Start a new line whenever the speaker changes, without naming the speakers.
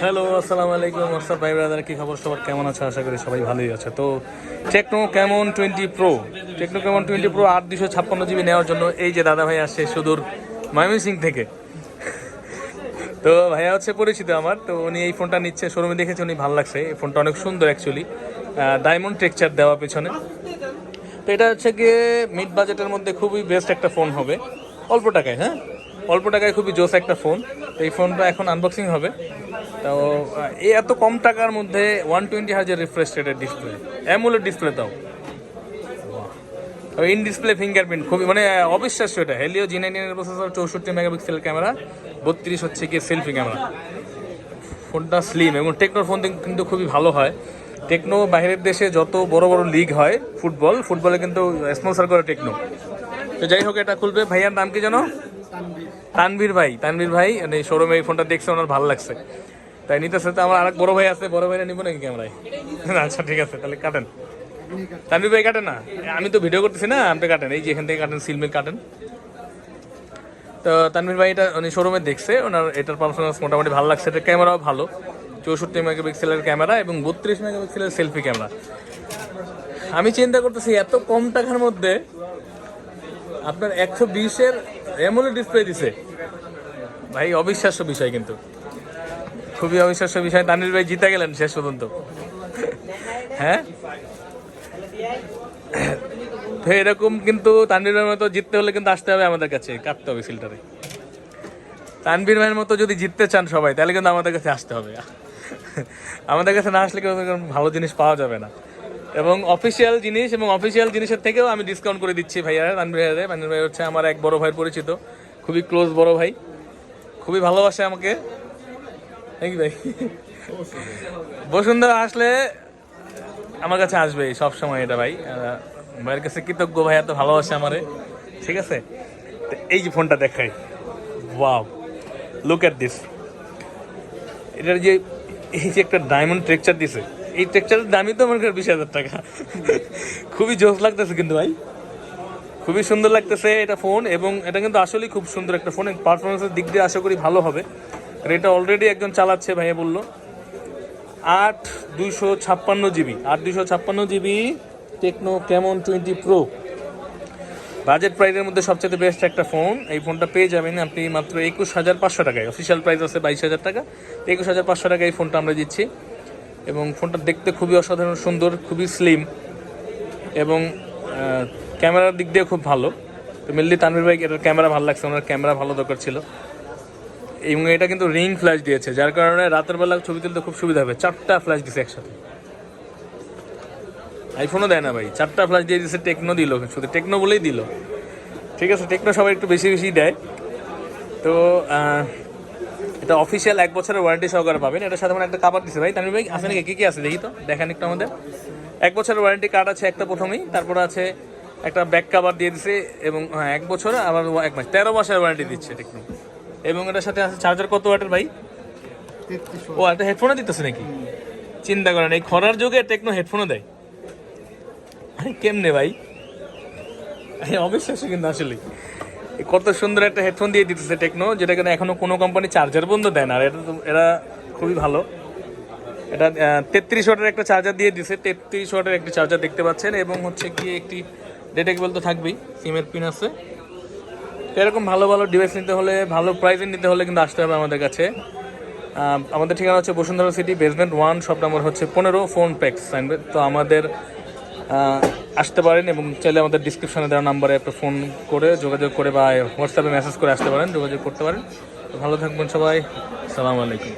Hello, আসসালামু আলাইকুম। WhatsApp ভাই ব্রাদার, কি খবর? সবার কেমন আছে? আশা করি সবাই ভালোই আছে। তো techno Camon 20 pro, techno Camon 20 pro 8 256 GB নেওয়ার জন্য এই যে দাদা ভাই আসছে সুদূর ময়মনসিংহ থেকে। তো ভাইয়া হচ্ছে পরিচিত আমার, তো উনি এই ফোনটা নিচ্ছে, শোরুমে দেখেছে, উনি ভালো লাগছে। এই ফোনটা অনেক সুন্দর অ্যাকচুয়ালি, ডায়মন্ড টেক্সচার দেওয়া পেছনে। তো এটা হচ্ছে গিয়ে মিড বাজেটের মধ্যে খুবই বেস্ট একটা ফোন হবে, অল্প টাকায়। হ্যাঁ, অল্প টাকায় খুবই জোস একটা ফোন। তো এই ফোনটা এখন আনবক্সিং হবে। তো এই এত কম টাকার মধ্যে 120 Hz রিফ্রেশ রেটের ডিসপ্লে, অ্যামোলেড ডিসপ্লে তাও, ইন ডিসপ্লে ফিঙ্গারপ্রিন্ট, খুবই মানে অবিশ্বাস্য। এটা Helio G99 processor, 64 megapixel camera, 32 হচ্ছে গিয়ে সেলফি ক্যামেরা। ফোনটা স্লিম এবং টেকনোর ফোন কিন্তু খুবই ভালো হয়। টেকনো বাইরের দেশে যত বড় বড় লিগ হয় ফুটবলে কিন্তু স্পন্সর করে টেকনো। তো যাই হোক, এটা খুলবে। ভাইয়ার নাম কি জানো? তানভীর ভাই। মানে শোরুমে এই ফোনটা দেখছে, ওনার ভালো লাগছে, তাই নিতেছে। তো আমার আরেক বড় ভাই আছে, বড় ভাইরা নিবো নাকি ক্যামেরায়? আচ্ছা ঠিক আছে, তাহলে কাটেন। তানভীর ভাই কাটেন না, আমি তো ভিডিও করতেছি না, আপনি কাটেন, এই যে এখান থেকে কাটেন, সিলমিল কাটেন। তো তানভীর ভাই এটা উনি শোরুমে দেখছে, ওনার এটার পারফরমেন্স মোটামুটি ভালো লাগছে। এটা ক্যামেরাও ভালো, 64 মেগাপিক্সেলের ক্যামেরা এবং 32 মেগাপিক্সেলের সেলফি ক্যামেরা। আমি চিন্তা করতেছি এত কম টাকার মধ্যে আপনার 120-এর অ্যামোলেড ডিসপ্লে দিছে ভাই, অবিশ্বাস্য বিষয়, কিন্তু খুবই অবিশ্বাস্য বিষয়। তানভীর ভাই জিতে গেলেন শেষ পর্যন্ত। হ্যাঁ, তো এরকম কিন্তু তানভীর ভাইয়ের মতো জিততে হলে কিন্তু আসতে হবে আমাদের কাছে, কাটতে হবে ফিল্টারে। তানভীর ভাইয়ের মতো যদি জিততে চান সবাই, তাহলে কিন্তু আমাদের কাছে আসতে হবে। আমাদের কাছে না আসলে কিন্তু ভালো জিনিস পাওয়া যাবে না। এবং অফিসিয়াল জিনিস এবং অফিসিয়াল জিনিসের থেকেও আমি ডিসকাউন্ট করে দিচ্ছি ভাইয়া। তানভীর ভাই হচ্ছে আমার এক বড় ভাই, পরিচিত, খুবই ক্লোজ বড় ভাই, খুবই ভালোবাসে আমাকে। নাকি ভাই? বসুন্ধরা আসলে আমার কাছে আসবে সব সময়, এটা ভাই ভাইয়ের কাছে কৃতজ্ঞ। ভাই এত ভালোবাসে আমারে, ঠিক আছে। তো এই যে ফোনটা দেখাই, ওয়াও, লুক এট দিস। এটার যে এই যে একটা ডায়মন্ড টেক্সচার দিছে, এই টেক্সচারের দামই তো আমার 20,000 টাকা। খুবই জোস লাগতেছে কিন্তু ভাই, খুবই সুন্দর লাগতেছে এটা ফোন। এবং এটা কিন্তু আসলেই খুব সুন্দর একটা ফোন, পারফরমেন্সের দিক দিয়ে আশা করি ভালো হবে। এটা অলরেডি একজন চালাচ্ছে, ভাইয়া বললো 8 256 GB, 8 256 GB techno Camon 20 pro. Budget প্রাইসের মধ্যে সবচেয়ে বেস্ট একটা ফোন। এই ফোনটা পেয়ে যাবেন আপনি মাত্র 21,500 টাকায়। অফিসিয়াল প্রাইস আছে 22,000 টাকা, 21,500 টাকায় এই ফোনটা আমরা দিচ্ছি। এবং ফোনটা দেখতে খুবই অসাধারণ সুন্দর, খুবই স্লিম এবং ক্যামেরার দিক দিয়ে খুব ভালো। তো মেনলি তানভীর ভাই এটার ক্যামেরা ভালো লাগছে, ওনার ক্যামেরা ভালো দরকার ছিল। এবং এটা কিন্তু রিং ফ্ল্যাশ দিয়েছে, যার কারণে রাতের বেলা ছবি তুলতে খুব সুবিধা হবে। 4টা ফ্ল্যাশ দিয়েছে একসাথে, আইফোনও দেয় না ভাই। 4টা ফ্ল্যাশ দিয়ে দিয়েছে, টেকনো দিল, শুধু টেকনো বলেই দিল। ঠিক আছে, টেকনো সবাই একটু বেশি বেশি দেয়। তো এটা অফিসিয়াল 1 বছরের ওয়ারেন্টি সহকারে পাবেন। এটার সাথে মানে একটা কাভার দিচ্ছে ভাই। তানভীর ভাই আছে নাকি, কী কী আছে দেখি তো, দেখেন একটু আমাদের। 1 বছরের ওয়ারেন্টি কার্ড আছে একটা প্রথমেই, তারপরে আছে একটা ব্যাক কাভার দিয়ে দিছে। এবং 1 বছর আবার 1 মাস, 13 মাসের ওয়ারেন্টি দিচ্ছে টেকনো। এবং এটার সাথে আছে চার্জার। কত ওয়াটের ভাই? ও, একটা হেডফোনও দিতেছে নাকি? চিন্তা করেন, এই খরার যুগে টেকনো হেডফোনও দেয়, কেমনে ভাই? অবিশ্বাস্য কিন্তু আসলে, কত সুন্দর একটা হেডফোন দিয়ে দিতেছে টেকনো, যেটা কিন্তু এখনো কোনো কোম্পানি চার্জার বন্ধ দেয় না। আর এটা তো এরা খুবই ভালো। এটা 33 ওয়াটের একটা চার্জার দিয়ে দিছে, 33 ওয়াটের একটি চার্জার দেখতে পাচ্ছেন। এবং হচ্ছে কি একটি ডেটা কেবল তো থাকবেই, সিমের পিন আছে। তো এরকম ভালো ভালো ডিভাইস নিতে হলে, ভালো প্রাইসে নিতে হলে কিন্তু আসতে হবে আমাদের কাছে। আমাদের ঠিকানা হচ্ছে Bashundhara city, basement 1, shop number হচ্ছে 15, ফোন প্যাক্স সাইনবোর্ড। তো আমাদের আসতে পারেন এবং চাইলে আমাদের ডিসক্রিপশনে দেওয়া নাম্বারে একটা ফোন করে যোগাযোগ করে বা হোয়াটসঅ্যাপে মেসেজ করে আসতে পারেন, যোগাযোগ করতে পারেন। তো ভালো থাকবেন সবাই, আসসালামু আলাইকুম।